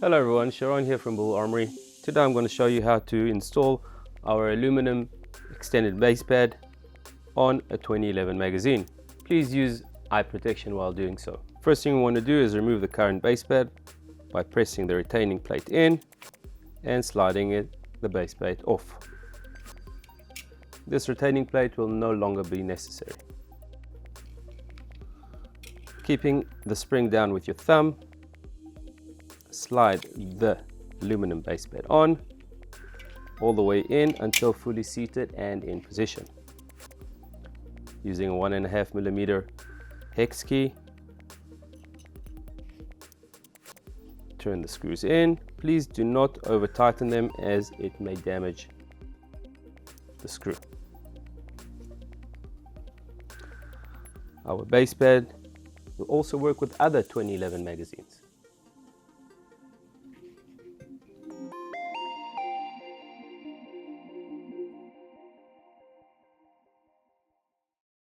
Hello everyone, Sharon here from BUL Armory. Today I'm going to show you how to install our aluminum extended base pad on a 2011 magazine. Please use eye protection while doing so. First thing we want to do is remove the current base pad by pressing the retaining plate in and sliding the base plate off. This retaining plate will no longer be necessary. Keeping the spring down with your thumb, slide the aluminum base pad on all the way in until fully seated and in position. Using a 1.5mm hex key, turn the screws in. Please do not over tighten them as it may damage the screw. Our base pad will also work with other 2011 magazines.